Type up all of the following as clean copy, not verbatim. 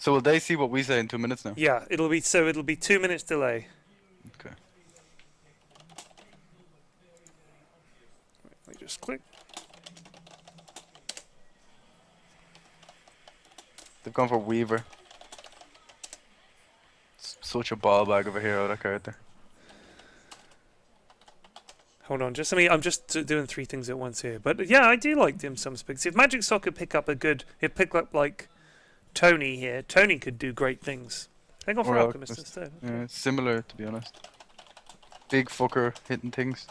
So will they see what we say in 2 minutes now? Yeah, it'll be 2 minutes delay. Okay. Let me just click. They've gone for Weaver. Such a ball bag of a hero, that character. Hold on, I'm just doing 3 things at once here. But yeah, I do like Dim Sum's picks. If Magic Sock could pick up he'd pick up like Tony here. Tony could do great things. They go for Alchemist instead. Okay. Yeah, it's similar, to be honest. Big fucker hitting things.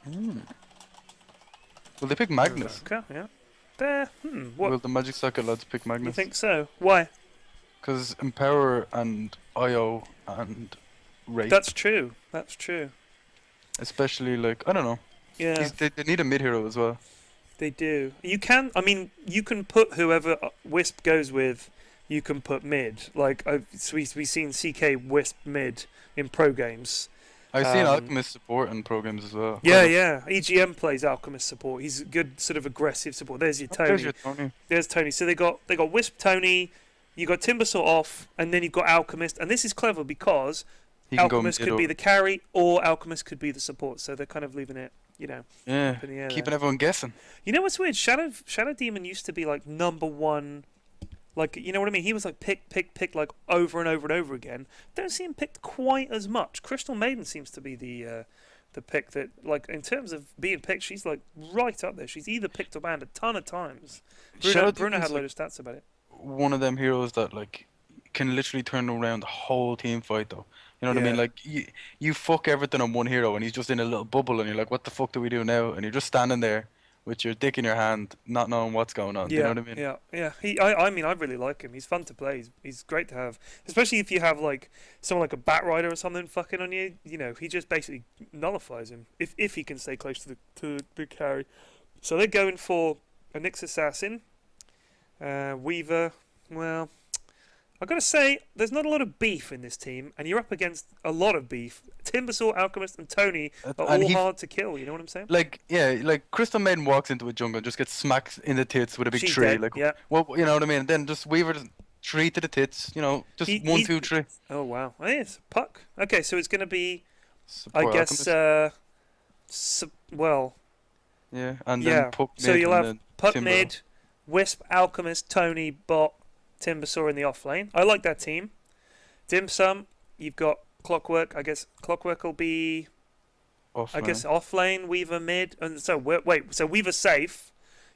Will they pick Magnus? Okay, yeah. There. What? Will the Magic Socket lads pick Magnus? You think so? Why? Because Empower and IO and Wraith. That's true. That's true. Especially, like, I don't know. Yeah. They need a mid hero as well. They do. You can put whoever Wisp goes with, you can put mid. Like, we've seen CK Wisp mid in pro games. I've seen Alchemist support in pro games as well. Yeah. EGM plays Alchemist support. He's a good sort of aggressive support. There's your Tony. There's your Tony. There's Tony. So they got Wisp Tony, you got Timbersaw off, and then you've got Alchemist. And this is clever because Alchemist could be the carry or Alchemist could be the support. So they're kind of leaving it, up in the air keeping everyone guessing. You know what's weird? Shadow Demon used to be like #1. Like, you know what I mean? He was like pick like over and over and over again. Don't see him picked quite as much. Crystal Maiden seems to be the pick that, like, in terms of being picked, she's like right up there. She's either picked or banned a ton of times. Bruno had a load of stats about it. One of them heroes that like can literally turn around the whole team fight though. You know what I mean? Like you fuck everything on one hero and he's just in a little bubble and you're like, what the fuck do we do now? And you're just standing there with your dick in your hand, not knowing what's going on. Yeah, you know what I mean? Yeah. I mean, I really like him. He's fun to play. He's great to have, especially if you have like someone like a Bat Rider or something fucking on you. You know, he just basically nullifies him if he can stay close to the big carry. So they're going for a Nyx Assassin, Weaver. Well, I've got to say, there's not a lot of beef in this team, and you're up against a lot of beef. Timbersaw, Alchemist, and Tony are all hard to kill, you know what I'm saying? Like, like Crystal Maiden walks into a jungle and just gets smacked in the tits with a big tree. Dead, like, yeah. Well, you know what I mean? Then just Weaver, tree to the tits, just 1, 2, 3. Oh, wow. Oh, yes, Puck. Okay, so it's going to be, Support I guess, yeah, and then Puck mid. So you'll have Puck Timber. mid, Wisp, Alchemist, Tony, Bot, Timbersaw in the off lane. I like that team. Dim Sum, you've got Clockwork. I guess Clockwork will be, off lane, Weaver mid. And so, so Weaver safe,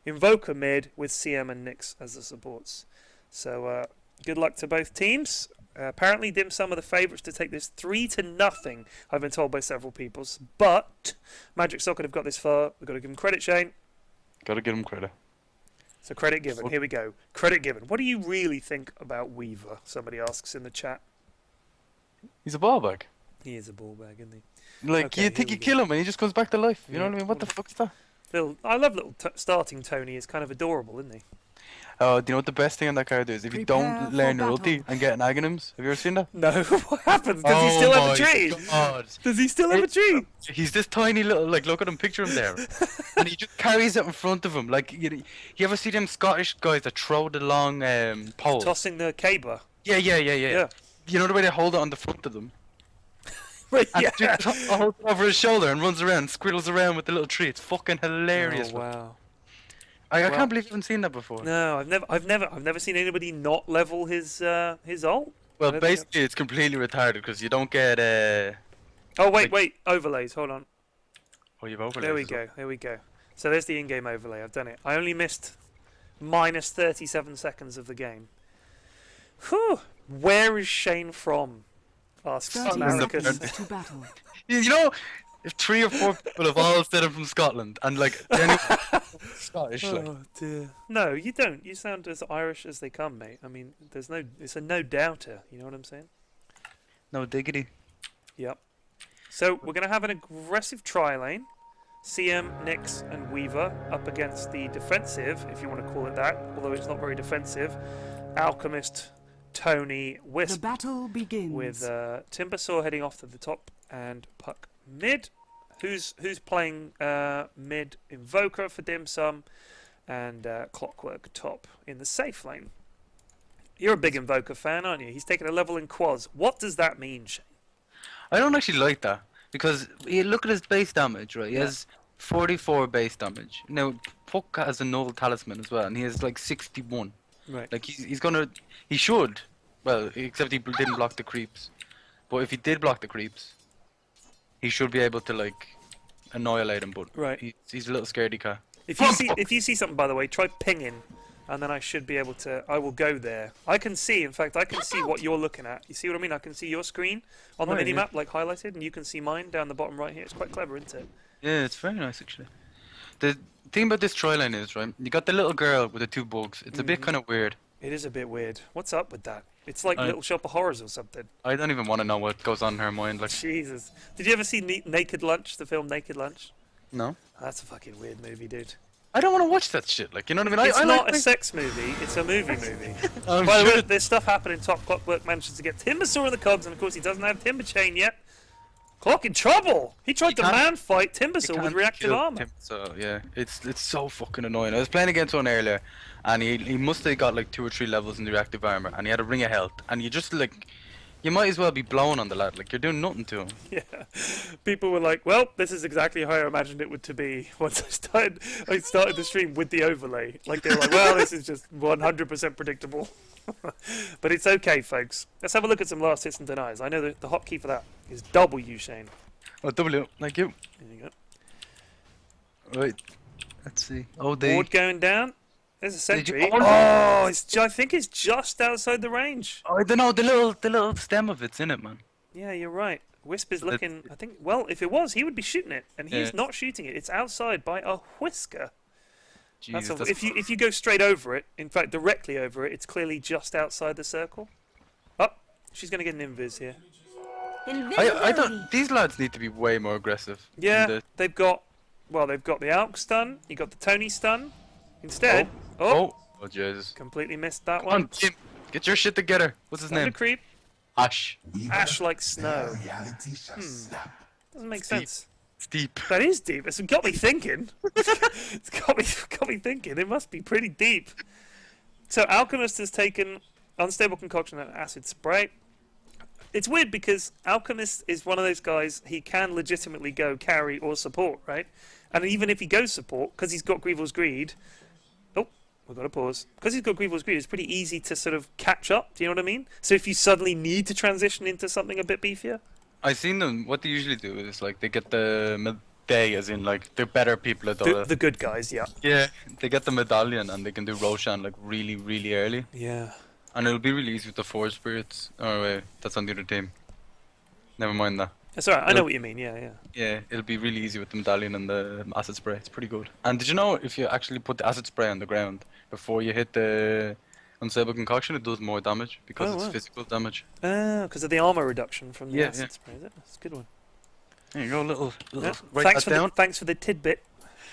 Invoker mid with CM and Nyx as the supports. So, good luck to both teams. Apparently, Dim Sum are the favourites to take this 3-0, I've been told by several people. But Magic Socket have got this far. We've got to give them credit, Shane. Got to give them credit. So credit given. Here we go. Credit given. What do you really think about Weaver? Somebody asks in the chat. He's a ball bag. He is a ball bag, isn't he? Like, okay, you think you kill him and he just comes back to life. You know what I mean? What the fuck is that? I love little starting Tony. Is kind of adorable, isn't he? Oh, do you know what the best thing on that character is? If you don't learn your ulti and get an Aghanims. Have you ever seen that? No. What happens? Does he still have a tree? God. Does he still have a tree? He's this tiny little, like, look at him, picture him there. And he just carries it in front of him. Like, you ever see them Scottish guys that throw the long pole? Tossing the caber. Yeah. You know the way they hold it on the front of them? Right, and yeah. just holds it over his shoulder and runs around, squiddles around with the little tree. It's fucking hilarious. Oh, wow. I can't believe you haven't seen that before. No, I've never seen anybody not level his ult. Well, basically, it's completely retarded because you don't get Oh wait, overlays. Hold on. Oh, you've overlays. There we go. So there's the in-game overlay. I've done it. I only missed minus 37 seconds of the game. Whew. Where is Shane from? Asks Americans. To battle. You know, if 3 or 4 people have all said I'm from Scotland and like Scottish, like. Oh dear. No, you don't. You sound as Irish as they come, mate. I mean, it's a no doubter. You know what I'm saying? No diggity. Yep. So we're going to have an aggressive tri-lane. CM, Nyx, and Weaver up against the defensive, if you want to call it that, although it's not very defensive. Alchemist, Tony, Wisp. The battle begins. With Timbersaw heading off to the top and Puck mid. Who's playing mid Invoker for Dim Sum and Clockwork top in the safe lane? You're a big Invoker fan, aren't you? He's taking a level in Quaz. What does that mean, Shane? I don't actually like that because you look at his base damage, right? He Yeah. has 44 base damage. Now Puck has a null talisman as well, and he has like 61. Right. Like he should. Well, except he didn't block the creeps. But if he did block the creeps, he should be able to like annihilate him. But Right. he's a little scaredy cat. If you see something, by the way, try pinging, and then I should be able to. I will go there. I can see. In fact, I can see what you're looking at. You see what I mean? I can see your screen on the Right, minimap, like highlighted, and you can see mine down the bottom right here. It's quite clever, isn't it? Yeah, it's very nice actually. The thing about this tri line is, right, you got the little girl with the two bugs. It's a bit kind of weird. It is a bit weird. What's up with that? It's like I- Little Shop of Horrors or something. I don't even want to know what goes on in her mind. Like, Jesus. Did you ever see Naked Lunch, the film Naked Lunch? no, That's a fucking weird movie, dude. I don't want to watch that shit. Like, you know what I mean? It's I not like a sex movie, it's a movie movie. I'm By the way, sure. there's stuff happening. Top Clockwork manages to get Timbersaw in the cogs, and of course he doesn't have Timber Chain yet. Clock in trouble! He tried to can't- man fight You Timbersaw with can't reactive kill armor. him, so yeah, it's so fucking annoying. I was playing against one earlier, and he must have got like 2 or 3 levels in the reactive armor, and he had a ring of health, and you just like, you might as well be blown on the lad. Like, you're doing nothing to him. Yeah. People were like, well, this is exactly how I imagined it would to be once I started the stream with the overlay. Like, they were like, well, this is just 100% predictable. But it's okay, folks. Let's have a look at some last hits and denies. I know that the hotkey for that is W, Shane. Oh, W, thank you. There you go. Right, let's see. Oh, they. Ward going down. There's a sentry. Oh, Oh, I think it's just outside the range. Oh, I don't know. The little stem of it's in it, man. Yeah, you're right. Wisp is But looking. I think. Well, if it was, he would be shooting it, and he's Yeah. not shooting it. It's outside by a whisker. Jesus, That's if you go straight over it, in fact directly over it, it's clearly just outside the circle. Oh, she's gonna get an invis here. I don't. These lads need to be way more aggressive. Yeah, they've got. Well, they've got the Alk stun. You got the Tony stun. Instead, Oh, Jesus. completely missed that Come on, one. Tim. Get your shit together. What's his Under name? creep. Ash. Ash like snow. Doesn't make sense. It's deep. That is deep. It's got me thinking. It's got me thinking. It must be pretty deep. So Alchemist has taken Unstable Concoction and Acid Spray. It's weird because Alchemist is one of those guys, he can legitimately go carry or support, right? And even if he goes support, because he's got Grievel's Greed... Oh, we've got to pause. Because he's got Grievel's Greed, it's pretty easy to sort of catch up, do you know what I mean? So if you suddenly need to transition into something a bit beefier... I've seen them. What they usually do is like they get the they, as in like they're better people at Dota. The good guys, yeah. Yeah, they get the medallion and they can do Roshan like really, really early, Yeah. and it'll be really easy with the 4 spirits. Oh wait, that's on the other team. Never mind that. That's alright, I know what you mean, yeah. Yeah, it'll be really easy with the medallion and the acid spray. It's pretty good. And did you know if you actually put the acid spray on the ground before you hit the unstable concoction, it does more damage because Oh, it's wow. physical damage. Because of the armor reduction from the Yeah, acid yeah. spray, is it? That's a good one. There you go, little Yeah. write that down. Thanks for the tidbit.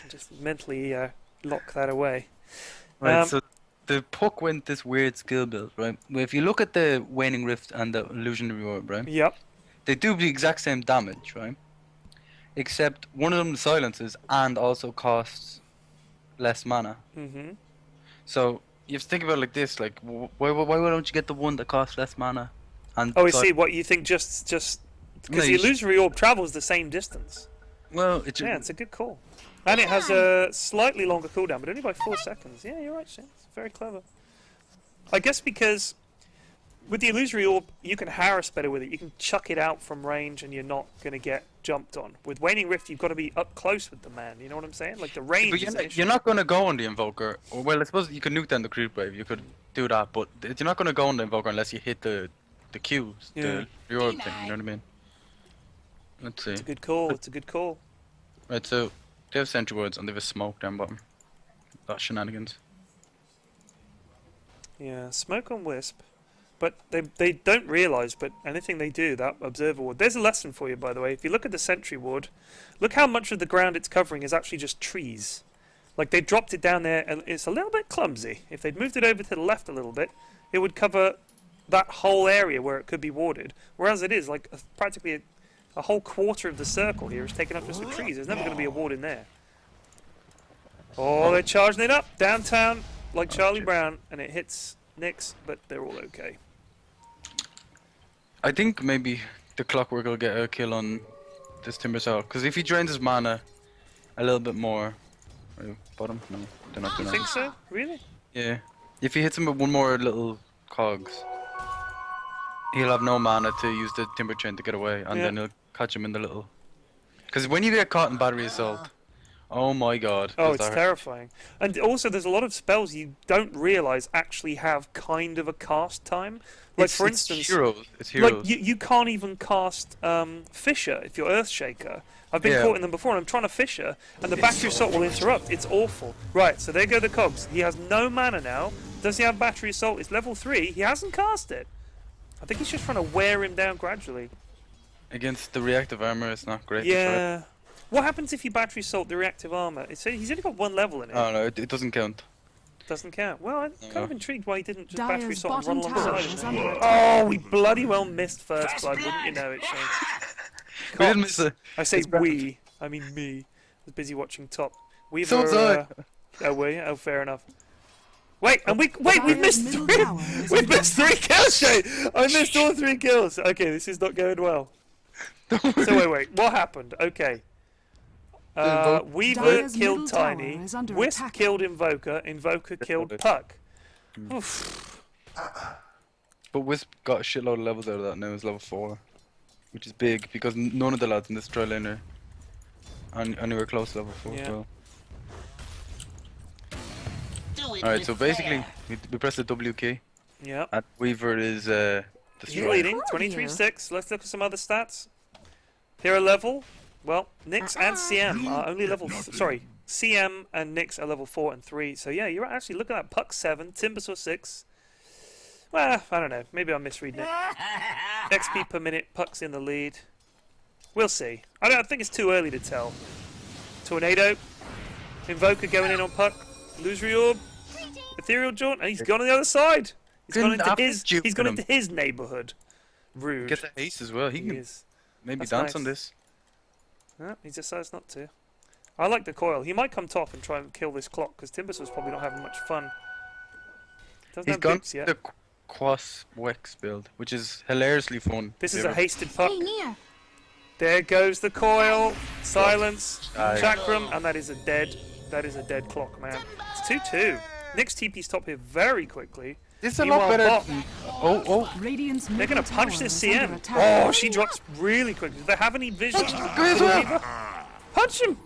Just mentally lock that away. Right, so the Puck went this weird skill build, right? Well, if you look at the Waning Rift and the Illusionary Orb, right? Yep. They do the exact same damage, right? Except one of them silences and also costs less mana. Mm-hmm. So you have to think about it like this: like, why don't you get the one that costs less mana? And Oh, I see. What you think? Just because No, the you should- illusory orb travels the same distance. Well, it Yeah, it's a good call. And it has a slightly longer cooldown, but only by 4 seconds. Yeah, you're right, Shane. It's very clever. I guess because with the illusory orb, you can harass better with it. You can chuck it out from range, and you're not going to get jumped on. With Waning Rift, you've got to be up close with the man. You know what I'm saying? Like the range. But is an issue. you're not going to go on the Invoker. Or, well, I suppose you could nuke down the Creep Wave. You could do that, but you're not going to go on the Invoker unless you hit the Qs, Yeah. the orb thing. You know what I mean? Let's see. It's a good call. It's a good call. Right, so they have Sentry Wards and they have a smoke down bottom. That's shenanigans. Yeah, smoke on Wisp. But they don't realise, but anything they do, that Observer Ward... There's a lesson for you, by the way. If you look at the Sentry Ward, look how much of the ground it's covering is actually just trees. Like, they dropped it down there, and it's a little bit clumsy. If they'd moved it over to the left a little bit, it would cover that whole area where it could be warded. Whereas it is, like, practically A whole quarter of the circle here is taken up just with trees. There's never going to be a ward in there. Oh, they're charging it up downtown like Charlie Brown, and it hits Nyx, but they're all okay. I think maybe the Clockwork will get a kill on this Timbersaw, because if he drains his mana a little bit more, bottom? No, they're not You doing think so? Really? Yeah. If he hits him with one more little cogs, he'll have no mana to use the Timber Chain to get away, and then he'll catch him in the little. Because when you get caught in Battery Assault, oh my god. Oh, it's terrifying. And also, there's a lot of spells you don't realise actually have kind of a cast time. Like, for instance, it's heroes. It's heroes. Like, you can't even cast Fissure if you're Earthshaker. I've been caught in them before, and I'm trying to Fissure, and the Battery Assault will interrupt. It's awful. Right, so there go the cogs. He has no mana now. Does he have Battery Assault? It's level 3. He hasn't cast it. I think he's just trying to wear him down gradually. Against the reactive armor, it's not great. Yeah. What happens if you Battery Assault the reactive armor? He's only got 1 level in it. Oh no, it doesn't count. Doesn't count. Well, I'm kind of intrigued why he didn't just Battery Dire's Assault and run bottom alongside tower him. is Oh, we bloody well missed first blood, wouldn't you know it, Shane? We didn't miss it. I say we, I mean me. I was busy watching top. We've So was I. Oh, were you? Oh, fair enough. Wait, and we've missed middle 3. tower is We've under missed 3 kills, Shane. I missed all 3 kills. Okay, this is not going well. So wait, what happened? Okay. Weaver Dire's killed middle Tiny. tower is under Wisp attack. killed Invoker. Invoker killed Puck. Oof. But Wisp got a shitload of levels out of that now. It's level 4. Which is big, because none of the lads in this tri lane are anywhere close to level 4 as well. Alright, so basically, we press the W key, Yeah. and Weaver is He's destroyed. leading, 23-6. Let's look at some other stats. Hero level. Well, Nyx and CM are only level... sorry, CM and Nyx are level 4 and 3. So yeah, you're actually looking at Puck 7, Timbersaw 6. Well, I don't know. Maybe I'm misreading it. XP per minute, Puck's in the lead. We'll see. I think it's too early to tell. Tornado. Invoker going in on Puck. Illusory Orb. Ethereal Jaunt. And he's gone on the other side. He's gone into his neighbourhood. Rude. Get the haste as well. He can is. maybe That's dance nice. on this. No, he decides not to. I like the coil. He might come top and try and kill this clock, because Timbersaw's probably not having much fun. Doesn't He's have gone boots yet. the Quas Wex build, which is hilariously fun. This is a hasted Puck. Stay near. There goes the coil. Silence. Aye. Chakram, and that is a dead clock, man. It's 2-2. Nyx TP's top here very quickly. It's a lot Meanwhile, better. Bot- Oh, Radiant's They're middle going to punch tower this is under CM. attack. Oh, she drops really quickly. Do they have any vision? go as well. Punch him!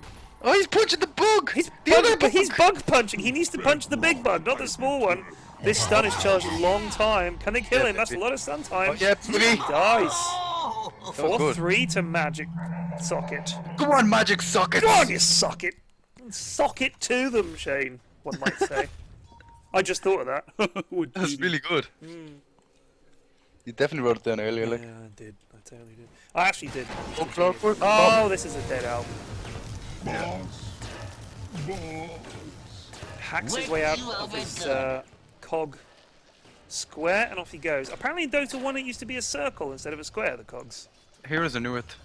Oh, he's punching the bug. He's the other bug, bug. he's bug punching. He needs to punch the big bug, not the small one. This stun is charged a long time. Can they kill him? That's a lot of stun time. Oh, yeah, baby. He dies. That was good. 4-3 to Magic Socket. Come on, magic socket. Go on, you socket! Sock it to them, Shane, one might say. I just thought of that. That's really good. You definitely wrote it down earlier, like. Yeah, I did. I totally did. I actually did. Oh, Clockwork. Oh, this is a dead album. Hacks his way out of his cog square, and off he goes. Apparently in Dota 1 it used to be a circle instead of a square, the cogs. Heroes are new it.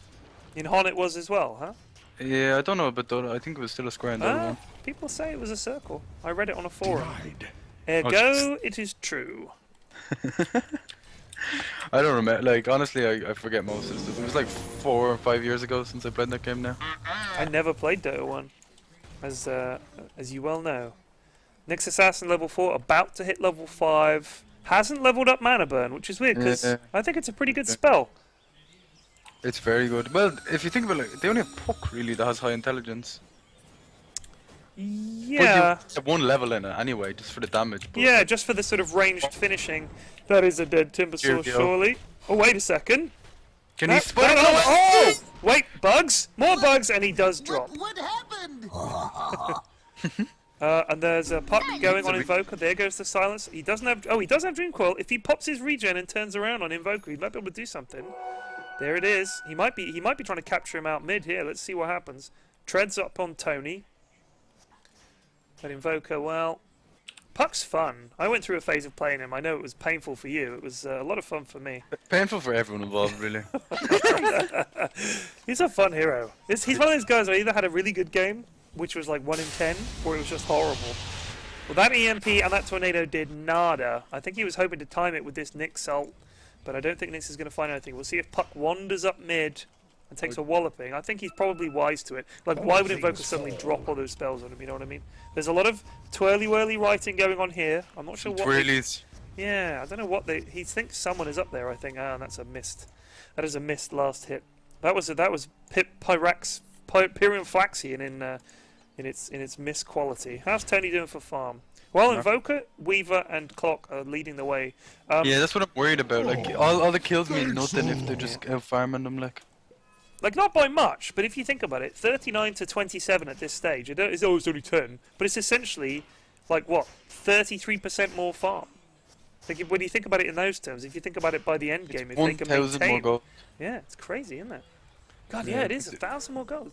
In Hon it was as well, huh? Yeah, I don't know about Dota. I think it was still a square in the other one. People say it was a circle. I read it on a forum. Oh, Ergo, it is true. I don't remember. Like, honestly, I forget most of the stuff. It was like 4 or 5 years ago since I played that game now. I never played Dota 1, as you well know. Nyx Assassin level 4, about to hit level 5. Hasn't leveled up Mana Burn, which is weird, because I think it's a pretty good spell. It's very good. Well, if you think about it, like, they only have Puck, really, that has high intelligence. Yeah. But you have one level in it anyway, just for the damage. But Yeah, just for the sort of ranged finishing. That is a dead Timbersaw, surely. Oh, wait a second. Can he spot it? Oh! Wait, bugs? More bugs, and he does drop. What happened? And there's a Puck going on Invoker. There goes the silence. He doesn't have... Oh, he does have Dream Coil. If he pops his regen and turns around on Invoker, he might be able to do something. There it is. He might be trying to capture him out mid here. Let's see what happens. Treads up on Tony. But Invoker, well... Puck's fun. I went through a phase of playing him. I know it was painful for you. It was a lot of fun for me. Painful for everyone involved, really. He's a fun hero. He's one of those guys who either had a really good game, which was like 1 in 10, or it was just horrible. Well, that EMP and that tornado did nada. I think he was hoping to time it with this Nyx ult, but I don't think Nyx is going to find anything. We'll see if Puck wanders up mid and takes a walloping. I think he's probably wise to it. Like, why would Invoker suddenly drop all those spells on him, you know what I mean? There's a lot of twirly-whirly writing going on here. I'm not sure what... Twirlies. Yeah, I don't know what they... He thinks someone is up there, I think. Ah, that's a missed. That is a missed last hit. That was Pyrion Flax in its miss quality. How's Tony doing for farm? Well, Invoker, Weaver, and Clock are leading the way. Yeah, that's what I'm worried about. Like, all the kills mean nothing if they're just farming them, like. Like, not by much, but if you think about it, 39 to 27 at this stage. It's always only 10, but it's essentially, like, what, 33% more farm. Like, when you think about it in those terms, if you think about it by the end game, if they can maintain... more gold. Yeah, it's crazy, isn't it? God, yeah, it is. 1,000 more gold.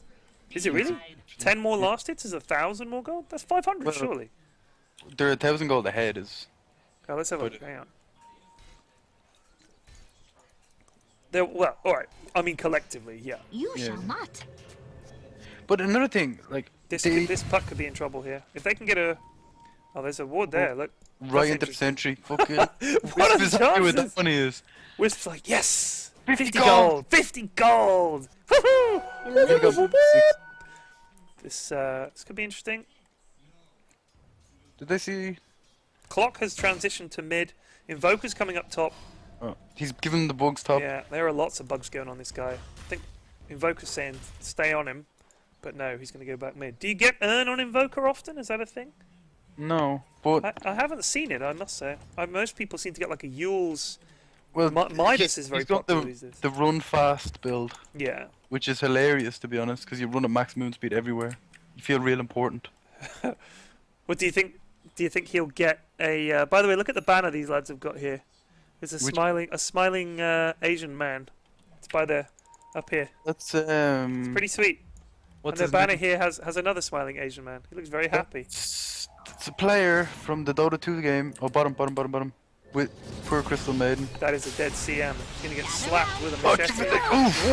Is it really? 10 more last hits is 1,000 more gold? That's 500, well, surely. They're 1,000 gold ahead. Oh, let's have a look. Hang on. Well, alright. I mean, collectively, yeah. You shall not. But another thing, like... This Puck could be in trouble here. If they can get a... Oh, there's a ward there, look. Right into the sentry. Fucking... What are the chances? What that money is. Wisp's like, yes! 50 gold! 50 gold! Woohoo! This could be interesting. Did they see... Clock has transitioned to mid. Invoker's coming up top. Oh, he's giving the bugs top. Yeah, there are lots of bugs going on this guy. I think Invoker's saying stay on him, but no, he's going to go back mid. Do you get Earn on Invoker often? Is that a thing? No, but... I haven't seen it, I must say. Most people seem to get like a Yule's... Well, Midas is very popular these days. The run fast build. Yeah. Which is hilarious, to be honest, because you run at max movement speed everywhere. You feel real important. What do you think? Do you think he'll get a... by the way, look at the banner these lads have got here. There's a smiling Asian man. It's by there, up here. That's It's pretty sweet. What's and the banner here has another smiling Asian man. He looks very happy. It's a player from the Dota 2 game. Oh, bottom. With poor Crystal Maiden. That is a dead CM. He's gonna get slapped with a machete.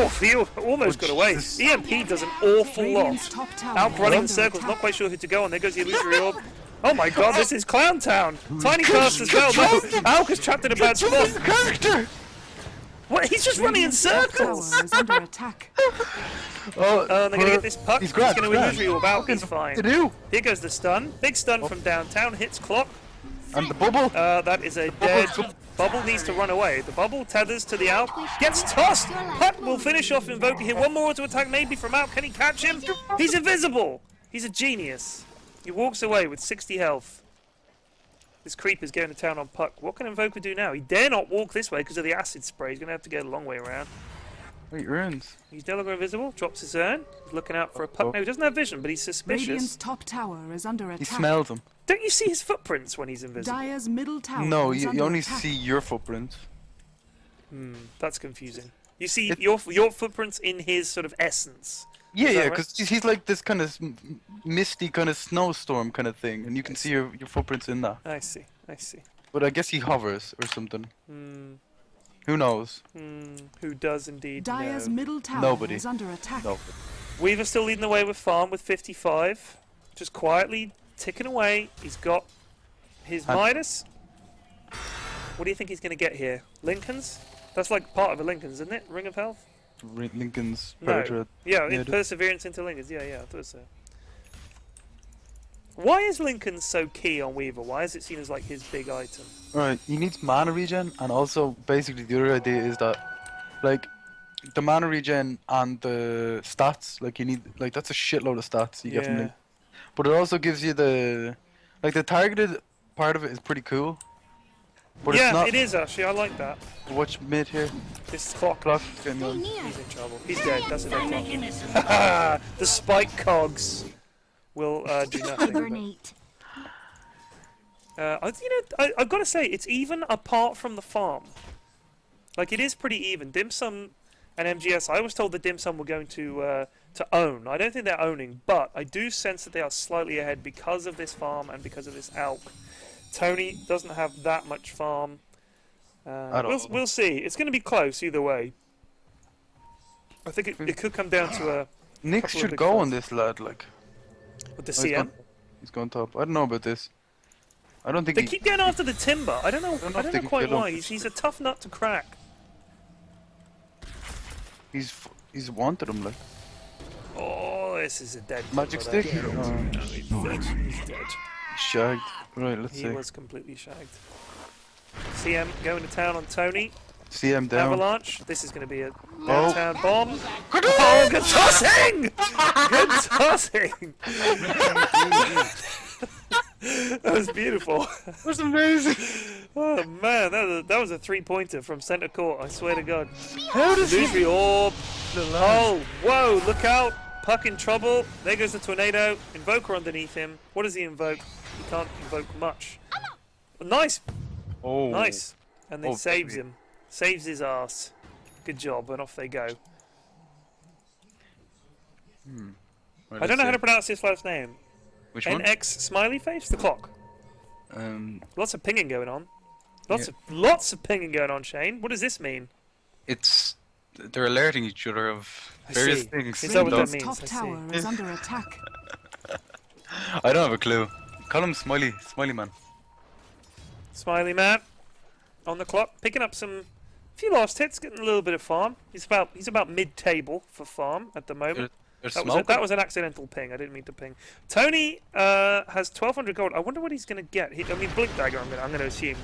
Oof, he almost got away. EMP does an awful lot. Out running in circles, not quite sure who to go on. There goes the illusory orb. Oh my god, this is Clown Town! Tiny cast as well. No, Alk is trapped in a bad spot. Character! What? He's just running in circles! Under attack. Oh, they're gonna get this puck. He's gonna illusory orb out. He's fine. To do? Here goes the stun. Big stun from downtown. Hits Clock. And the bubble. That is a dead... Bubble needs to run away. The bubble tethers to the Alk. Gets tossed! Puck will finish off Invoker here. One more auto attack maybe from Alk. Can he catch him? He's invisible! He's a genius. He walks away with 60 health. This creep is going to town on Puck. What can Invoker do now? He dare not walk this way because of the acid spray. He's going to have to go a long way around. Wait, urns. He's no longer invisible. Drops his urn. He's looking out for a Puck. No, he doesn't have vision, but he's suspicious. Radiant's top tower is under attack. He smells them. Don't you see his footprints when he's invisible? Dire's middle tower No, is you under only attack. see your footprints. That's confusing. You see your footprints in his sort of essence. Yeah, because he's like this kind of misty kind of snowstorm kind of thing, and you can see your footprints in that. I see. But I guess he hovers or something. Who knows? Who does indeed Dire's know? middle tower Nobody. is under attack. Nobody. Weaver's still leading the way with farm with 55. Just quietly ticking away. He's got his Midas. What do you think he's going to get here? Lincoln's? That's like part of a Lincoln's, isn't it? Ring of Health? Lincoln's No. Predator. Yeah, Perseverance into Lincoln's. Yeah, I thought so. Why is Lincoln so key on Weaver? Why is it seen as like his big item? Alright, he needs mana regen, and also basically the other idea is that, like, the mana regen and the stats, like you need, like that's a shitload of stats you get from Link. But it also gives you the targeted part of it is pretty cool. But yeah, it's not. it is actually. I like that. Watch mid here. This Clock. Getting on. He's in trouble. He's dead. That's a dead Clock. The spike cogs will do nothing. Hibernate. I've got to say, it's even apart from the farm. Like, it is pretty even. Dim Sum and MGS, I was told that Dim Sum were going to own. I don't think they're owning, but I do sense that they are slightly ahead because of this farm and because of this Alk. Tony doesn't have that much farm. At all. We'll see. It's going to be close either way. I think it could come down to a. Nick couple of should big go fights. on this lad, like. With the Oh, CM. he's going top. I don't know about this. I don't think They keep going after the timber. I don't know. I don't they know can quite kill him. why. He's a tough nut to crack. he's wanted him, like. Oh, this is a dead Magic timber stick? there. Oh, He's dead. shagged. Right, let's He see. was completely shagged. CM going to town on Tony. CM down. Avalanche. This is going to be a Oh. downtown bomb. Oh, good tossing! Good tossing! That was beautiful. That was amazing. Oh man, that was a 3-pointer from centre court. I swear to God. How does he? Illusory orb. Oh, whoa! Look out! Puck in trouble. There goes the tornado. Invoker underneath him. What does he invoke? He can't invoke much. Nice, Oh. nice. And then Oh, saves baby. him. Saves his ass. Good job. And off they go. Right, I don't know how to let's pronounce his last name. see. Which one? NX smiley face. The clock. Lots of pinging going on. Lots of pinging going on, Shane. What does this mean? It's they're alerting each other of I various see. things. Is that what that Radiant's means? top I see. tower is under attack. I don't have a clue. Call him Smiley Man. Smiley man on the clock, picking up a few last hits, getting a little bit of farm. He's about mid-table for farm at the moment. They're That was an accidental ping. I didn't mean to ping. Tony has 1,200 gold. I wonder what he's going to get. I mean, Blink Dagger. I'm going to assume.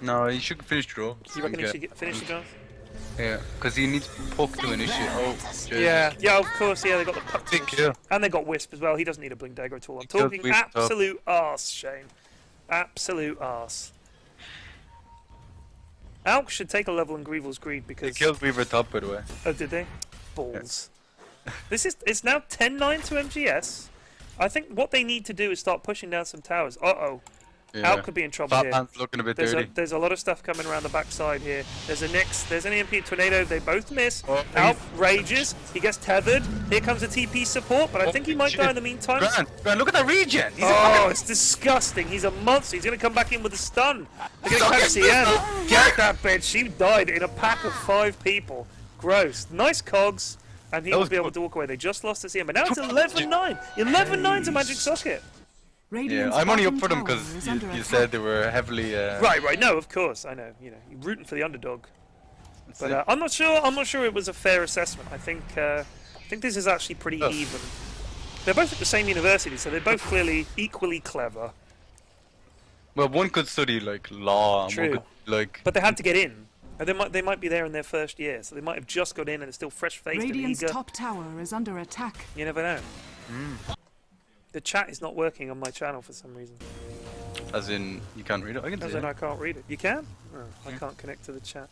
No, he should finish draw. You reckon he should finish the draft? Yeah, because he needs Puck to initiate. Oh, jeez. Yeah, of course. Yeah, they got the puck Big kill. and they got Wisp as well. He doesn't need a Blink Dagger at all. I'm kills talking Wisp up. absolute arse, Shane. Absolute arse. Alk should take a level in Grievel's Greed He because. killed Weaver top, by the way. Oh, did they? Balls. It's now 10-9 to MGS. I think what they need to do is start pushing down some towers. Uh-oh. Yeah. Alk could be in trouble Fat here. Man's looking a bit dirty. There's a lot of stuff coming around the backside here. There's a Nyx, there's an EMP tornado, they both miss. Oh, Alk rages, he gets tethered. Here comes a TP support, but I think he might die in the meantime. Grant, look at that regen! He's Oh, it's disgusting. He's a monster. He's going to come back in with a stun. They're going to catch CM. Get that bitch. She died in a pack of 5 people. Gross. Nice cogs. And he That will was be able good. to walk away. They just lost to CM. But now it's 11-9. 11-9 to Magic Socket. Yeah, Radiant's I'm only up bottom for them tower because is under you attack. said they were heavily. Right. No, of course. I know. You're rooting for the underdog. But I'm not sure. I'm not sure it was a fair assessment. I think this is actually pretty even. They're both at the same university, so they're both clearly equally clever. Well, one could study like law, and True. one could like. But they had to get in. And they might be there in their first year, so they might have just got in and they're still fresh-faced and Radiant's eager. top tower is under attack. You never know. The chat is not working on my channel for some reason. As in, you can't read it. I can As see in, I it. can't read it. You can? Oh, I can't connect to the chat.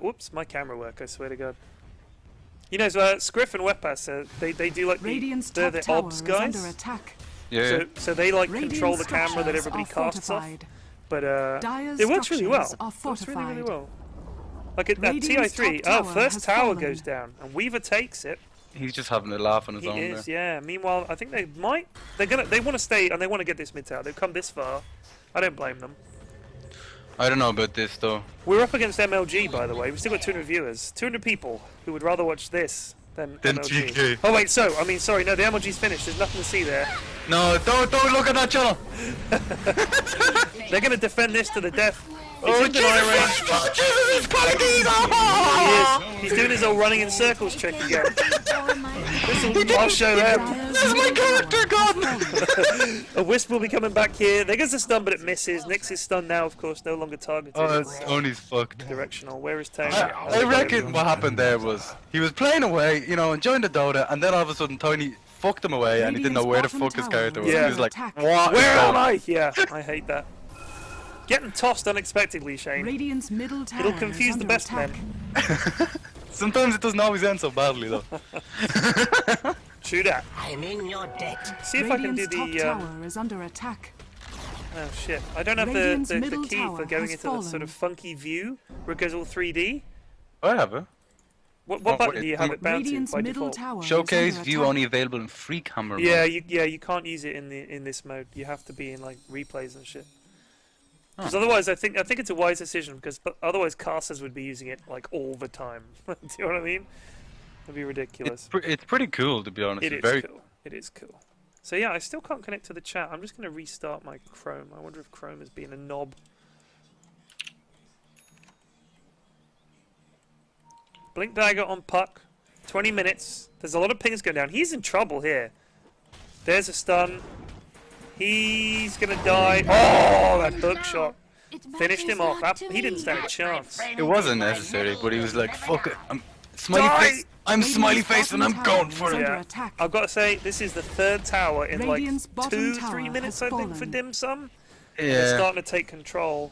Whoops, my camera work, I swear to God. You know, Scriff and Wepas, they do like Radiant's they're top the tower obs is guys. under attack. Yeah. So they like Radiant control the camera that structures everybody are casts off. fortified. But Dire's it works really well. structures are It works really, really fortified. well. Like at Radiant's TI3, top tower first has tower fallen. goes down, and Weaver takes it. He's just having a laugh on his He own is, there. yeah. Meanwhile, I think they want to stay and they want to get this mid tower. They've come this far. I don't blame them. I don't know about this though. We're up against MLG, by the way. We've still got 200 viewers, 200 people who would rather watch this than Then MLG. GK. Oh wait, sorry, no, the MLG's finished. There's nothing to see there. No, don't look at that channel. They're going to defend this to the death. He's Oh in deny range. Jesus! Oh, Jesus! He's qualities! He is. He's doing his old running in circles trick again. I'll show them. This is my character gone. A Wisp will be coming back here. There goes the stun, but it misses. Nyx is stunned now, of course, no longer targeted. Oh, It's Tony's fucked. directional. Where is Tony? I reckon what happened there was he was playing away, enjoying the Dota, and then all of a sudden Tony fucked him away, and he didn't know where the fuck his character was. Yeah. He was like, Attack. "What? is Where am going on?" I? Yeah, I hate that. Getting tossed unexpectedly, Shane. Radiant's middle tower It'll is confuse the under best attack. men. Sometimes it doesn't always end so badly though. True that. I'm in your debt. See if I can do Radiant's top the. tower is under attack. Oh shit! I don't have Radiant's the middle key for tower going has into the sort fallen. of funky view where it goes all 3D. I have it. What Oh, button wait, do you have it bound to Radiant's by middle default? tower Showcase is under view attack. only available in free camera Yeah, mode. you can't use it in this mode. You have to be in like replays and shit. Because Oh. otherwise, I think it's a wise decision. Because otherwise, casters would be using it like all the time. Do you know what I mean? It'd be ridiculous. It's pretty cool, to be honest. It is Very cool. It is cool. So yeah, I still can't connect to the chat. I'm just gonna restart my Chrome. I wonder if Chrome is being a knob. Blink dagger on Puck. 20 minutes. There's a lot of pings going down. He's in trouble here. There's a stun. He's gonna die. Oh, that hook shot finished him off. He didn't stand a chance. It wasn't necessary, but he was like, "Fuck it, I'm smiley Die! face. I'm smiley face, and I'm going for it." Yeah. I've got to say, this is the third tower in like Radiant's bottom 2-3 tower minutes, has I think, for fallen. Dim Sum. They're Yeah. starting to take control.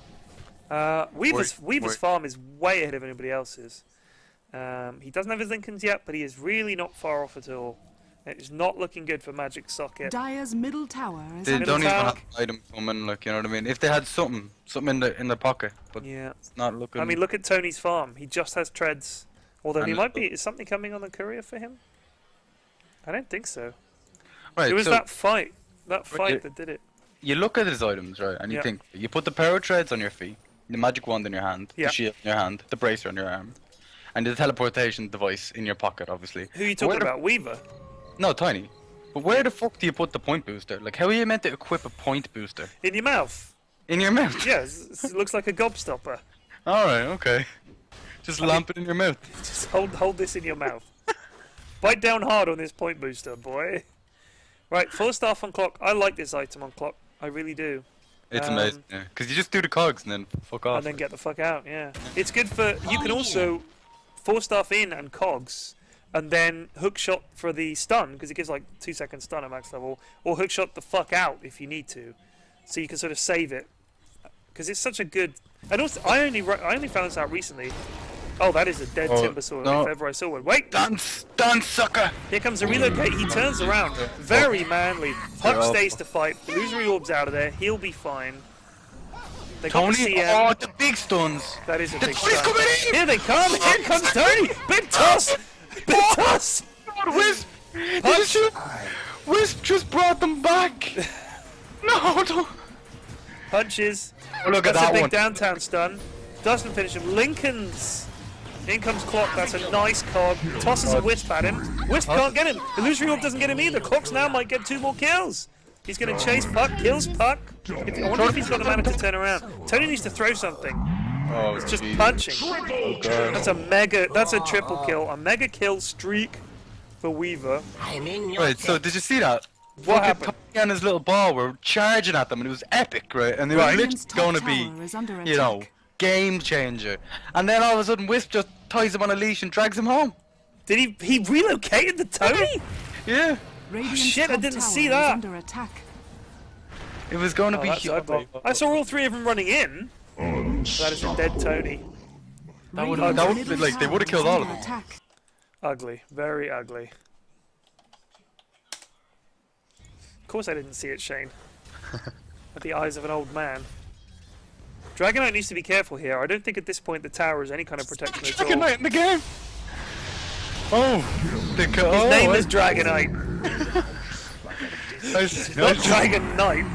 Weaver's Wait. farm is way ahead of anybody else's. He doesn't have his Lincolns yet, but he is really not far off at all. It's not looking good for Magic Socket. Dire's middle tower is They under don't even tower. have an item coming, like, you know what I mean? If they had something in the pocket, but Yeah. it's not looking. I mean, look at Tony's farm. He just has treads. Although he And- might be. Is something coming on the courier for him? I don't think so. right. It was so that fight. That Right, fight you- that did it. you look at his items, right, and you Yeah. think you put the power treads on your feet, the magic wand in your hand, Yeah. the shield in your hand, the bracer on your arm, and the teleportation device in your pocket, obviously. Who are you Where talking the- about? Weaver? No, Tiny. But where the fuck do you put the point booster? Like, how are you meant to equip a point booster In your mouth? in your mouth? Yeah, it looks like a gobstopper. All right, okay. Just lamp it in your mouth. Just hold this in your mouth. Bite down hard on this point booster, boy. Right, 4-star on clock. I like this item on clock. I really do. It's amazing, yeah. Because you just do the cogs and then fuck off. And then get the fuck out, yeah. It's good for... You can also 4-star in and cogs, and then hook shot for the stun, because it gives like 2-second stun at max level, or hook shot the fuck out if you need to. So you can sort of save it. Because it's such a good... And also, I only found this out recently. Oh, that is a dead Timbersaw no. if ever I saw one. Wait! Dance, sucker! Here comes the relocate. He turns around. Very manly. Puck stays to fight. Illusory Orb's out of there. He'll be fine. They got the Tony, CM. oh, the big stuns! That is a The big Tony's stun. coming in! Here they come. Here comes Tony. Big toss. Big toss. God, Wisp! Did you see? Wisp just brought them back! No, don't... Punches. Oh, look at That's a that big one. downtown stun. Doesn't finish him. Lincoln's. In comes Clock. That's a nice cog. Tosses a Wisp at him. Wisp can't get him. Illusory Orb doesn't get him either. Clocks now might get 2 more kills. He's going to chase Puck. Kills Puck. I wonder if he's got the mana to turn around. Tony needs to throw something. Oh, It's just jeez. punching. Oh, God. That's a triple kill. A mega kill streak for Weaver. I'm in your Right, so did you see that? What Fucking happened? Tony and his little ball were charging at them, and it was epic, right? And they were Radiant's literally going to top be, tower is under you know, attack. game changer. And then all of a sudden, Wisp just ties him on a leash and drags him home. Did he relocated the Tony? Yeah, Radiant's shit, I top didn't tower see is that. under attack. it was going to be That's huge. ugly. I saw all 3 of them running in. That is a dead Tony. That would've- Radiant's that would've middle been like- they tower would've is killed all of under them. attack. Ugly. Very ugly. Of course I didn't see it, Shane. At the eyes of an old man. Dragonite needs to be careful here. I don't think at this point the tower is any kind of protection at Dragon all. Knight in the game. Oh, the His name is Dragonite, not Dragon Knight.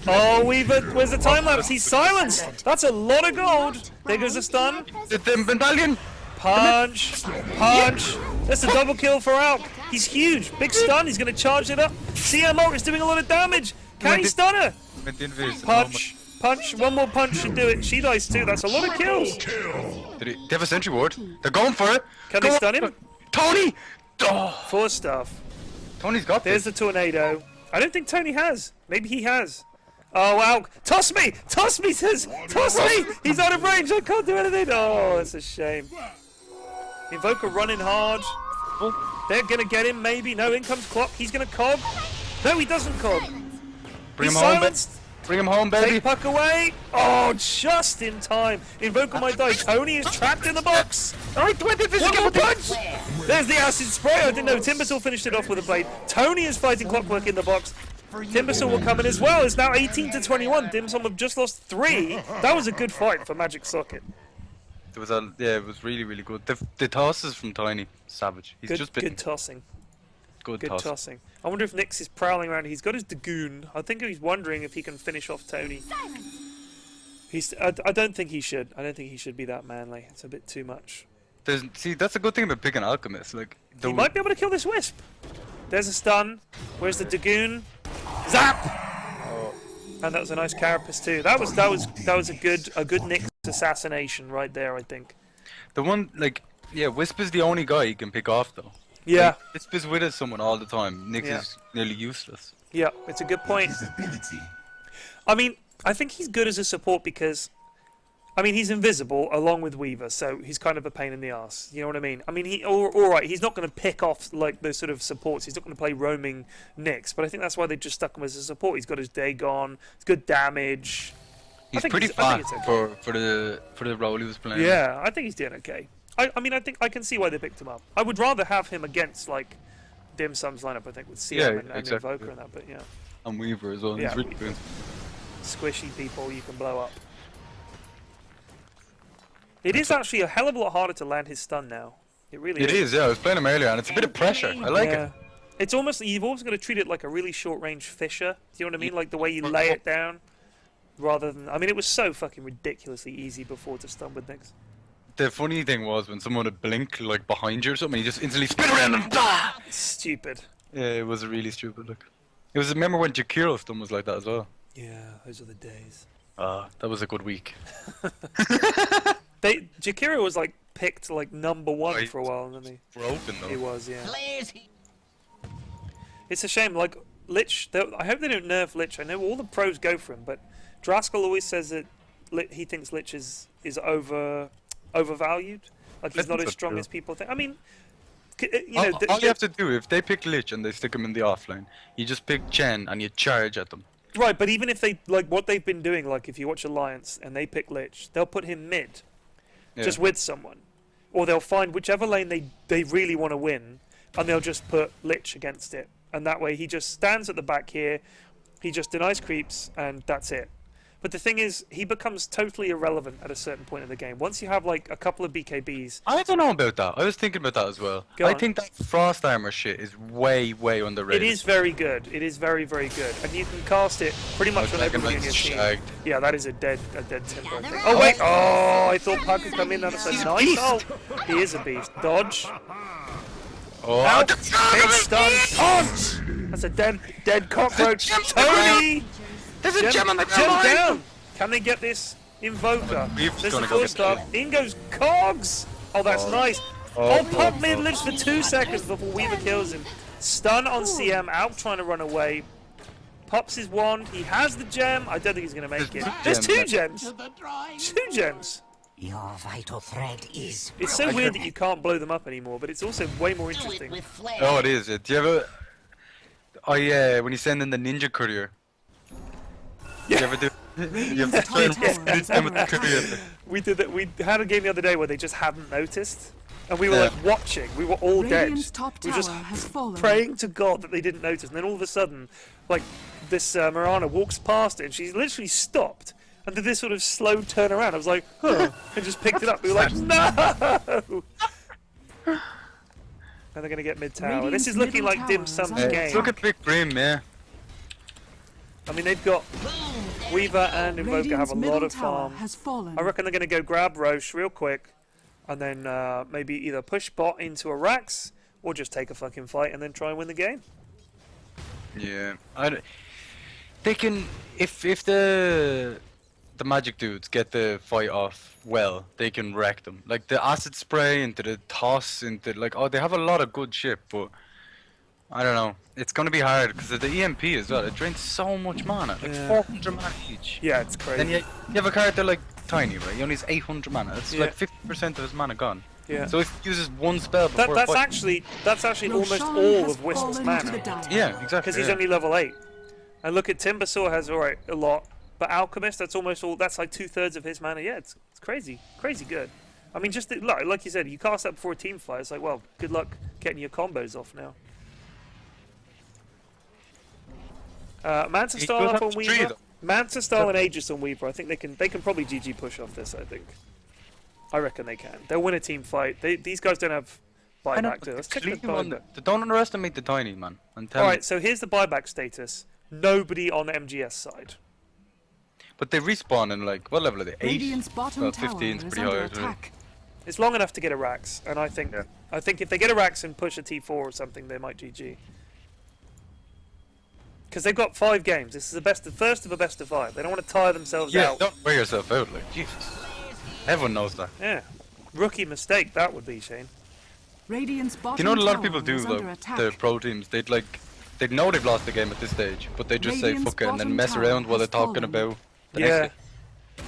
Oh, Weaver, where's the time lapse? He's silenced. That's a lot of gold. There goes a stun. the medallion. Punch. Punch. That's a double kill for Alk. He's huge. Big stun. He's going to charge it up. CMO is doing a lot of damage. Can he stun her? Punch. Punch. One more punch should do it. She dies too. That's a lot of kills. They have a sentry ward. They're going for it. Can they stun him? Tony! Oh, 4 stuff. Tony's got There's this. the tornado. I don't think Tony has. Maybe he has. Oh, wow. Toss me! Toss me, says! Toss me! He's out of range. I can't do anything. Oh, that's a shame. Invoker running hard. They're going to get him, maybe. No, in comes Clock. He's going to cog. No, he doesn't cog. Bring He's him home, silenced. Bring him home, baby. Take Puck away. Oh, just in time. Invoker might die. Tony is trapped in the box. Alright, wait, this One more punch! There's the acid spray. I didn't know. Timbersaw finished it off with a blade. Tony is fighting Clockwork in the box. Timbersaw will come in as well. It's now 18 to 21. Dim Sum have just lost 3. That was a good fight for Magic Socket. There was it was really, really good. The tosses from Tiny, savage. He's just been good tossing. good Good toss. tossing. I wonder if Nyx is prowling around. He's got his Dagoon. I think he's wondering if he can finish off Tony. I don't think he should. I don't think he should be that manly. It's a bit too much. See, that's a good thing about picking Alchemist. Like, He might be able to kill this Wisp. There's a stun. Where's the Dagoon? Zap! Oh. And that was a nice Carapace too. That was a good Nyx assassination right there, I think. The one, like, yeah, Wisp is the only guy he can pick off though. Yeah. Like, Wisp is with us someone all the time. Nyx Yeah. is nearly useless. Yeah, it's a good point. I mean, I think he's good as a support because, I mean, he's invisible along with Weaver, so he's kind of a pain in the ass. You know what I mean? I mean, all right, he's not going to pick off like the sort of supports. He's not going to play roaming Nyx, but I think that's why they just stuck him as a support. He's got his Dagon. It's good damage. He's think pretty he's- I think fast it's okay. for the role he was playing. Yeah, I think he's doing okay. I mean, I think I can see why they picked him up. I would rather have him against like Dim Sum's lineup. I think with CM Yeah, and exactly. Invoker and that, but yeah, And Weaver as well. Yeah, He's really Weaver. good. squishy people you can blow up. It is actually a hell of a lot harder to land his stun now. It really It is, yeah. I was playing him earlier, and it's a bit of pressure. I like Yeah. it. It's almost, you've always got to treat it like a really short range Fisher. Do you know what I mean? Like the way you lay it down, rather than. I mean, it was so fucking ridiculously easy before to stun with Nyx. The funny thing was when someone would blink like behind you or something, you just instantly spin around and die. Stupid. Yeah, it was really stupid. Look, it was. Remember when Jakiro stun was like that as well? Yeah, those are the days. That was a good week. Jakiro was like picked like number one Right. for a while, and then Broken though. he was, yeah. Players, It's a shame. Like Lich, I hope they don't nerf Lich. I know all the pros go for him, but Draskell always says that he thinks Lich is overvalued. Like he's I not think as so, strong too. as people think. I mean, you know, all you have to do, if they pick Lich and they stick him in the offlane, you just pick Chen and you charge at them. right? But even if they like what they've been doing, like if you watch Alliance and they pick Lich, they'll put him mid, Yeah. just with someone, or they'll find whichever lane they really want to win, and they'll just put Lich against it, and that way he just stands at the back here, he just denies creeps, and that's it. But the thing is, he becomes totally irrelevant at a certain point in the game. Once you have like a couple of BKBs, I don't know about that. I was thinking about that as well. Go I on. think that frost armor shit is way, way underrated. it is very good. It is very, very good, and you can cast it pretty much on Dragon everybody in your Knight's team. shagged. Yeah, that is a dead timber. I think. Oh wait! Oh, I thought Puck would come in. That's a nice. Oh, he is a beast. Dodge. Oh, Out. that's Big stun. Punch. That's a dead cockroach. Tony. There's a gem on the Gem ground. down. Can they get this Invoker? We've There's gonna the go full get stop. In goes Cogs. Oh, that's nice. Oh, Puck mid lives for 2 seconds before Weaver kills him. Stun on CM. Out trying to run away. Pops his wand. He has the gem. I don't think he's going to make it. There's 2 gems. 2 gems. your vital thread is It's so weird that you can't blow them up anymore, but it's also way more do it interesting. with flair. Oh, it is. Do you ever? Oh yeah, when you send in the ninja courier. You ever do? You have to try and Top tower is them with under the courier. We did that. We had a game the other day where they just hadn't noticed, and we were Yeah. like watching. We were all Radiant's dead. top We were just tower has fallen. praying to God that they didn't notice. And then all of a sudden, like this Mirana walks past it, and she's literally stopped and did this sort of slow turn around. I was like, huh, and just picked it up. We were like, no. And they're gonna get mid tower. This is looking Radiant's like middle Dim tower Sum's is under game. Look at Big Brim, yeah. I mean, they've got Weaver and Invoker have Radiant's a lot middle of tower farm. has fallen. I reckon they're going to go grab Roche real quick, and then maybe either push bot into a Rax, or just take a fucking fight and then try and win the game. Yeah. They can if the magic dudes get the fight off well, they can wreck them. Like the acid spray into the toss into like they have a lot of good shit, but I don't know. It's gonna be hard because of the EMP as well. It drains so much mana, like Yeah. 400 mana each. Yeah, it's crazy. Then you have a character like Tiny, right? He only has 800 mana. It's Yeah. like 50% of his mana gone. yeah. So if he uses one spell before That's fight, actually almost Roshan all has of Wisp's fallen to the mana, dark. yeah, exactly. because he's yeah. only level 8. And look at Timbersaw has alright a lot, but Alchemist that's almost all. That's like 2/3 of his mana. Yeah, it's crazy good. I mean, just like you said, you cast that before a team fight. It's like, well, good luck getting your combos off now. Manta He Style does up have on three, Weaver. though. Manta Style and Aegis on Weaver. I think they can probably GG push off this. I think. I reckon they can. They'll win a team fight. These guys don't have buyback, do they? Let's check the buyback. Don't underestimate the tiny, man. Alright, so here's the buyback status. Nobody on MGS side. But they respawn in like, what level are they? 8? Radiant's bottom Well, tower 15's is pretty under high, isn't it? attack. It's long enough to get a Rax, and I think if they get a Rax and push a T4 or something, they might GG. Because they've got 5 games. This is the first of a best of 5. They don't want to tire themselves out. Don't wear yourself out, like, Jesus. Everyone knows that. Yeah. Rookie mistake, that would be, Shane. Radiant's bottom You know what a lot of tower people do, is under like, attack. the pro teams, they'd know they've lost the game at this stage, but they just say Radiant's fuck it and then bottom mess tower around while they're has talking fallen. about the Yeah. next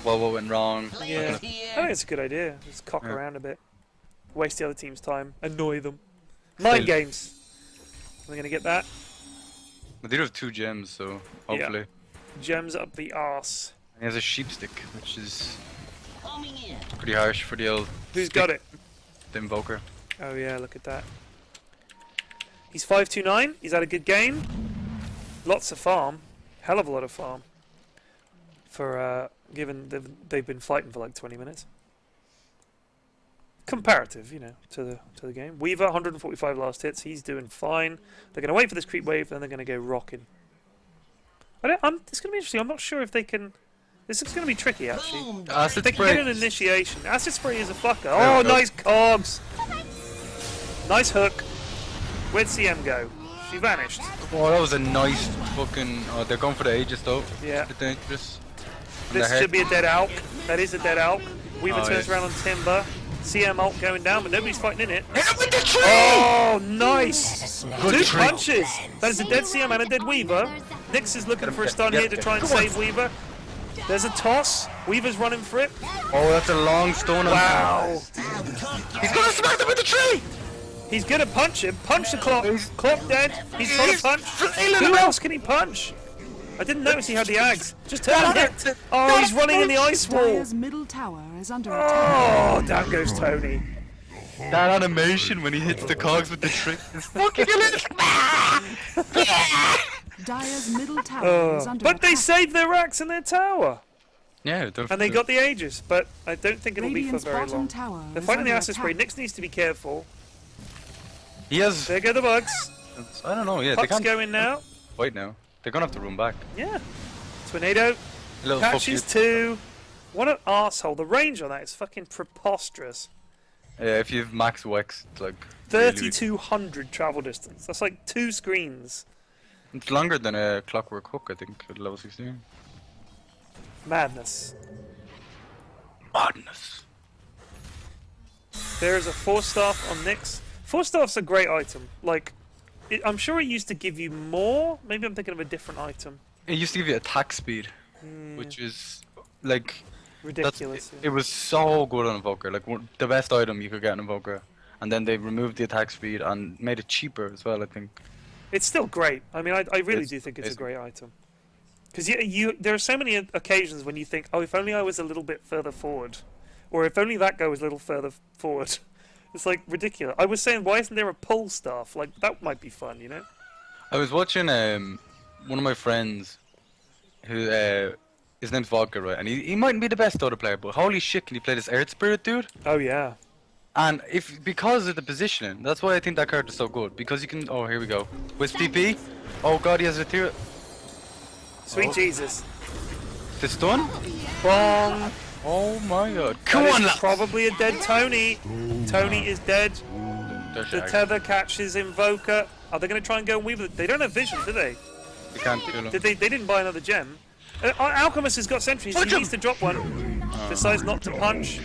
what went wrong. Yeah. I think it's a good idea. Just cock around a bit. Waste the other team's time. Annoy them. 9 games. Are they going to get that? But they do have 2 gems, so hopefully. Gems up the arse. And he has a sheep stick, which is pretty harsh for the old Who's got it? the invoker. Oh yeah, look at that. He's 529. He's had a good game. Lots of farm. Hell of a lot of farm. For given they've been fighting for like 20 minutes. Comparative, you know, to the game. Weaver 145 last hits. He's doing fine. They're going to wait for this creep wave, then they're going to go rocking. It's going to be interesting. I'm not sure if they can. This is going to be tricky, actually. Acid They can spray. get an initiation. Acid spray is a fucker. Oh, nice cogs. Nice hook. Where'd CM go? She vanished. Oh, that was a nice fucking. Oh, they're going for the Aegis though. Yeah. They're dangerous. This should be a dead Alk. That is a dead Alk. Weaver Oh, turns yeah. around on Timber. CM Alk going down, but nobody's fighting in it. Hit him with the tree! Oh, nice! Good 2 tree. punches! That is a dead CM and a dead Weaver. Nix is looking for a stun here to try and save Weaver. There's a toss. Weaver's running for it. Oh, that's a long stone. Wow! He's gonna smack them with the tree! He's gonna punch him. Punch the clock. Clock dead. He's trying to punch. flailing Who about. else can he punch? I didn't notice he had the Ags. Just turn and hit. Oh, he's running in the ice wall. Dire's middle tower is under attack. Oh, down goes Tony. That animation when he hits the cogs with the tree is fucking hilarious. Dire's middle tower is under But they attack. saved their racks in their tower. Yeah, And they got the Aegis, but I don't think it'll be for Radiant's very bottom long. tower They're is fighting the under acid spray. attack. Nix needs to be careful. He has. There go the bugs. I don't know. Yeah, they Puck's can't going now. fight now. They're gonna have to run back. Yeah. Tornado. A little fuck you. Catches 2. What an arsehole. The range on that is fucking preposterous. Yeah, if you have max Wex, it's like. really- 3,200 travel distance. That's like 2 screens. It's longer than a clockwork hook, I think, at level 16. Madness. Madness. There is a 4-staff on Nyx. 4-staff's a great item. Like, I'm sure it used to give you more. Maybe I'm thinking of a different item. It used to give you attack speed, which is like. Ridiculous. It was so good on Invoker, like the best item you could get on Invoker. And then they removed the attack speed and made it cheaper as well, I think. It's still great. I mean, I really It's do think it's a amazing. great item. Because there are so many occasions when you think, oh, if only I was a little bit further forward. Or if only that guy was a little further forward. It's like ridiculous. I was saying, why isn't there a pull staff? Like, that might be fun, you know? I was watching one of my friends who his name's Vodka, right? And he mightn't be the best Dota player, but holy shit, can he play this Earth Spirit dude? Oh, yeah. And because of the positioning, that's why I think that card is so good. Because you can, oh here we go, with PP. Oh god, he has a tier. Sweet Jesus. The stun. Bong. Oh my god. Come That on, is lads. probably a dead Tony. Tony is dead. They're The shagged. tether catches Invoker. Are they going to try and go and weave it? They don't have vision, do they? You can't kill him. They didn't buy another gem. Alchemist has got sentries. He needs to drop one. Decides not to punch.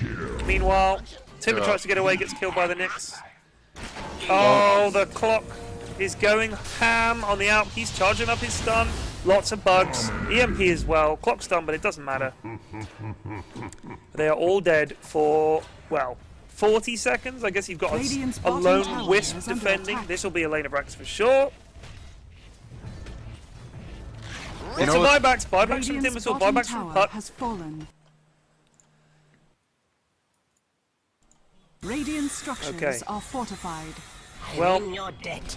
Meanwhile, Timber tries to get away, gets killed by the Nyx. Oh, the clock is going ham on the out. He's charging up his stun. Lots of bugs. EMP as well. Clock's done, but it doesn't matter. They are all dead for, well, 40 seconds. I guess you've got Radiant's a bottom lone tower Wisp is under defending. attack. This will be a lane of racks for sure. You Lots know of what? buybacks. Buybacks from Radiant's Timbersaw. bottom Buybacks from tower Puck. has fallen. Radiant structures Okay. are fortified. Well, In your debt.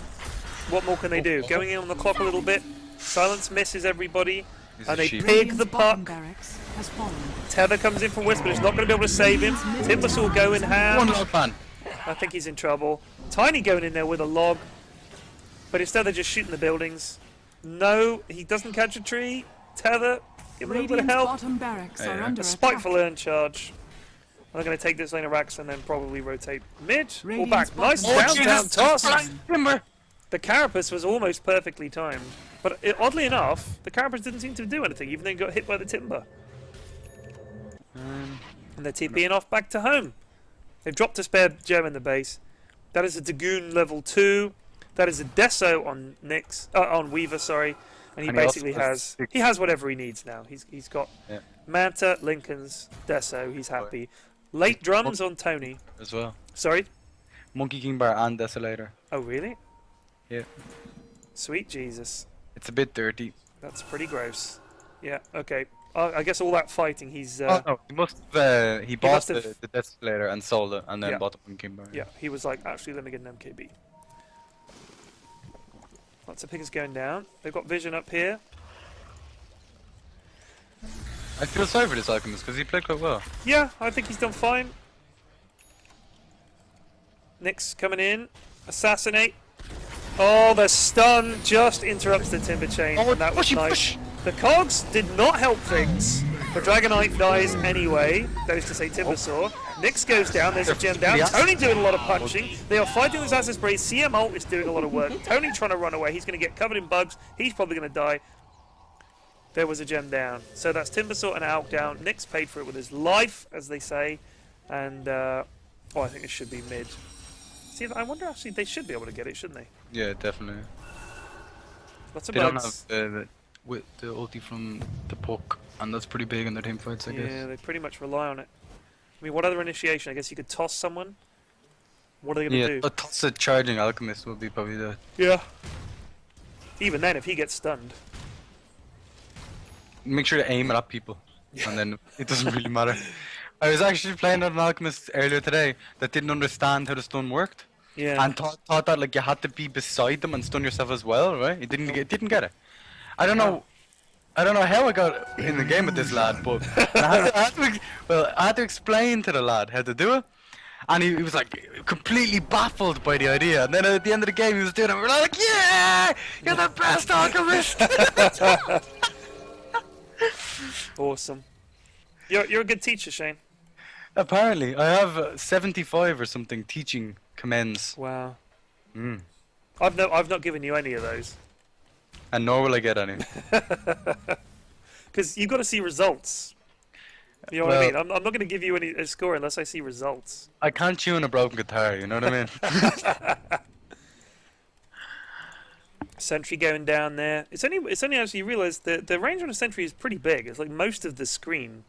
what more can they do? Going in on the clock a little bit. Silence misses everybody. He's And a they sheep. pig the Radiant's bottom puck. barracks has fallen. Tether comes in from Whisper. He's not going to be able to save him. Timbersaw going ham. One log man. I think he's in trouble. Tiny going in there with a log. But instead they're just shooting the buildings. No, he doesn't catch a tree. Tether, give him a little bit of Radiant's help. bottom barracks are under A spiteful attack. earn charge. I'm going to take this lane of Rax and then probably rotate mid or Radiant's back. Nice bottom down barracks toss. Timber. The Carapace was almost perfectly timed. But oddly enough, the Carapace didn't seem to do anything, even though he got hit by the timber. And they're TPing off back to home. They've dropped a spare gem in the base. That is a Dagoon level 2. That is a Deso on on Weaver, sorry. And he And he also basically has has whatever he needs now. He's got Yeah. Manta, Lincoln's, Deso, he's happy. Late drums on Tony. As well. Sorry? Monkey King Bar and Desolator. Oh really? Yeah. Sweet Jesus. It's a bit dirty. That's pretty gross. Yeah, okay. I guess all that fighting, he's... Oh no, he must he bought must have- the Desolator and sold it and then Yeah. bought the Monkey King Bar. Yeah, he was like, actually, let me get an MKB. Lots of pickers going down. They've got vision up here. I feel sorry for this Alchemist because he played quite well. Yeah, I think he's done fine. Nyx coming in. Assassinate. Oh, the stun just interrupts the timber chain. Oh, and that was pushy nice. push. The cogs did not help things. The Dragonite dies anyway. That is to say, Timbersaw. Nyx goes down. There's a gem down. Yeah. Tony doing a lot of punching. They are fighting with Assassin's Spray. CM ult is doing a lot of work. Tony trying to run away. He's going to get covered in bugs. He's probably going to die. There was a gem down. So that's Timbersaw and Alk down. Nyx paid for it with his life, as they say. And, I think it should be mid. See, I wonder actually, they should be able to get it, shouldn't they? Yeah, definitely. Lots of They don't bugs. have with the ulti from the puck, and that's pretty big in their team fights, I Yeah, guess. they pretty much rely on it. I mean, what other initiation? I guess you could toss someone. What are they going to Yeah, do? a toss a charging Alchemist would be probably the. Yeah. Even then, if he gets stunned. Make sure to aim it at people, and then it doesn't really matter. I was actually playing on an Alchemist earlier today that didn't understand how the stun worked, Yeah. and thought that like you had to be beside them and stun yourself as well, right? It didn't get it. I don't know how I got in the game with this lad, but I had to explain to the lad how to do it, and he was like completely baffled by the idea. And then at the end of the game, he was doing it. And we were like, "Yeah, you're the best Alchemist." Awesome. You're a good teacher, Shane. Apparently, I have 75 or something teaching commends, Wow. mm. I've not given you any of those. and nor will I get any. Because you've got to see results. You know what I Well- mean? I'm not going to give you a score unless I see results. I can't tune a broken guitar, you know what I mean? Sentry going down there. It's only as you realise the range on a sentry is pretty big. It's like most of the screen.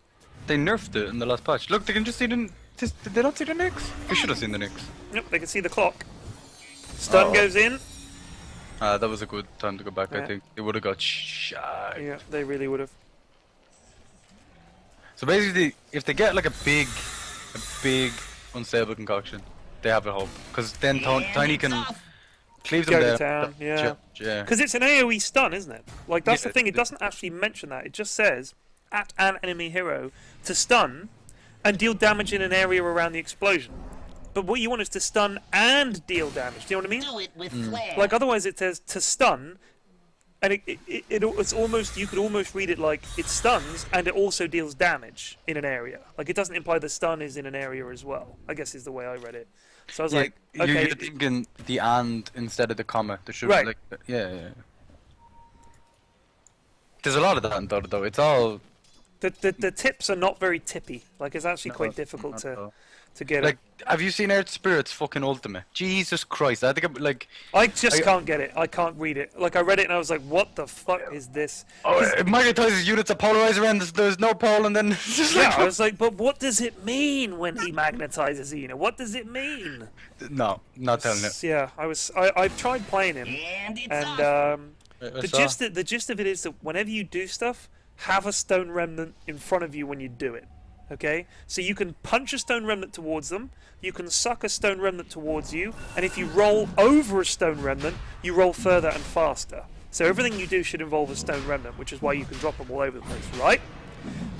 They nerfed it in the last patch. Look, they can just see the. Did they not see the Knicks? They should have seen the Knicks. Yep, they can see the clock. Stun Oh. goes in. That was a good time to go back, Yeah. I think. They would have got shot. Yeah, they really would have. So basically, if they get like a big unstable concoction, they have a hope. Because then Tiny can cleave them Go down. to town, yeah. Yeah. Because it's an AoE stun, isn't it? Like, that's Yeah, the thing, it doesn't actually mention that. It just says, at an enemy hero, to stun and deal damage in an area around the explosion. But what you want is to stun and deal damage. Do you know what I mean? Do it with flair. Like, otherwise it says to stun, and it's almost, you could almost read it like it stuns and it also deals damage in an area. Like, it doesn't imply the stun is in an area as well, I guess is the way I read it. So I was like, okay, You're thinking the and instead of the comma. There should Right. be like, yeah. There's a lot of that in Dota though. It's all the tips are not very tippy. Like, it's actually quite difficult not at all. to get Like, it. have you seen Earth Spirit's fucking ultimate? Jesus Christ! I think like, I just I- can't get it. I can't read it. Like, I read it and I was like, what the fuck is this? oh, it magnetizes units that polarize around. There's no pole, and then it's just Yeah, like, I was like, but what does it mean when he magnetizes a unit? What does it mean? no, not telling it. Yeah, I've tried playing him, And it's and off. the gist of it is that whenever you do stuff, have a stone remnant in front of you when you do it. Okay, so you can punch a stone remnant towards them, you can suck a stone remnant towards you, and if you roll over a stone remnant, you roll further and faster. So everything you do should involve a stone remnant, which is why you can drop them all over the place, right?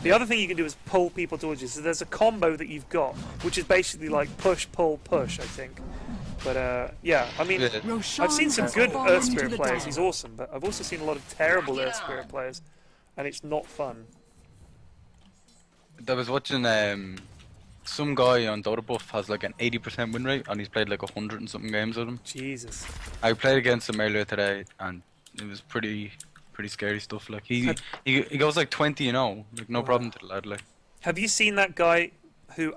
The other thing you can do is pull people towards you. So there's a combo that you've got, which is basically like push, pull, push, I think. But yeah, I mean, I've seen some good Earth Spirit players. He's awesome, but I've also seen a lot of terrible Earth Spirit players, and it's not fun. I was watching some guy on Dota Buff has like an 80% win rate, and he's played like 100 and something games with him. Jesus. I played against him earlier today, and it was pretty scary stuff. Like he goes like 20-0, like no problem to the lad. Like, have you seen that guy who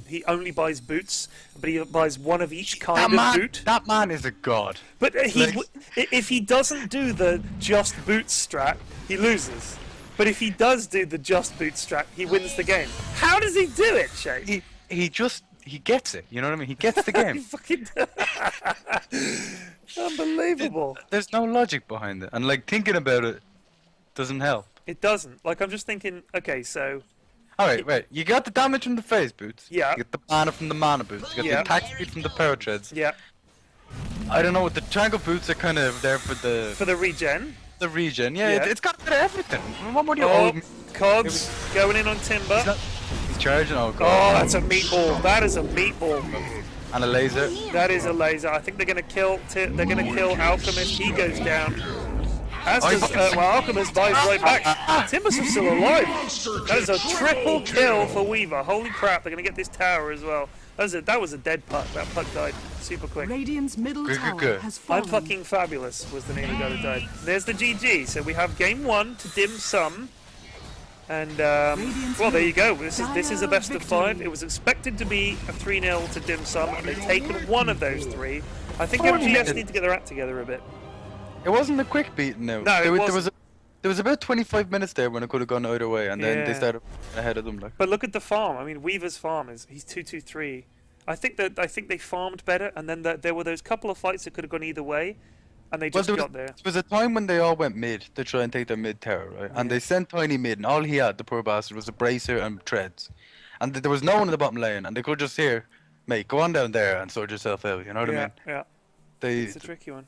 he only buys boots, but he buys one of each kind of boot? That man is a god. But if he doesn't do the just boots strat, he loses. But if he does do the just boots strat, he wins the game. How does he do it, Shay? He gets it. You know what I mean? He gets the game. Fucking unbelievable. There's no logic behind it, and like thinking about it doesn't help. It doesn't. Like I'm just thinking. Okay, so. Alright, wait. You got the damage from the phase boots. Yeah. You got the mana from the mana boots. You got the attack speed from the power treads. Yeah. I don't know. The triangle boots are kind of there for the regen. The regen. Yeah, Yeah. it's got a bit of everything. What more do you Oh, Cogs going in on Timber. He's charging. Oh Oh, god. that's a meatball. That is a meatball. And a laser. That is a laser. I think they're gonna kill. They're gonna kill Alchemist. He goes down. As does well, Alchemist dies right back. Timber's still alive. That is a triple kill for Weaver. Holy crap! They're gonna get this tower as well. That was a dead puck. That puck died super quick. Radiant's middle tower Good. has I'm fallen. fucking fabulous was the name of the guy that died. There's the GG. So we have game 1 to dim sum. And well, there you go. This is a best of 5. It was expected to be a 3-0 to dim sum, and they've taken one of those 3. I think MGS need to get their act together a bit. It wasn't a quick beat. No. No, it wasn't. There was about 25 minutes there when it could have gone either way, and then they started ahead of them. Like. But look at the farm. I mean, Weaver's farm he's 2-2-3. I think they farmed better, and then there were those couple of fights that could have gone either way, and they just got there. There was a time when they all went mid to try and take their mid tower, right? And they sent Tiny mid, and all he had, the poor bastard, was a bracer and treads, and there was no one in the bottom lane, and they could just hear, mate, go on down there and sort yourself out. You know what I mean? Yeah. They It's a tricky one.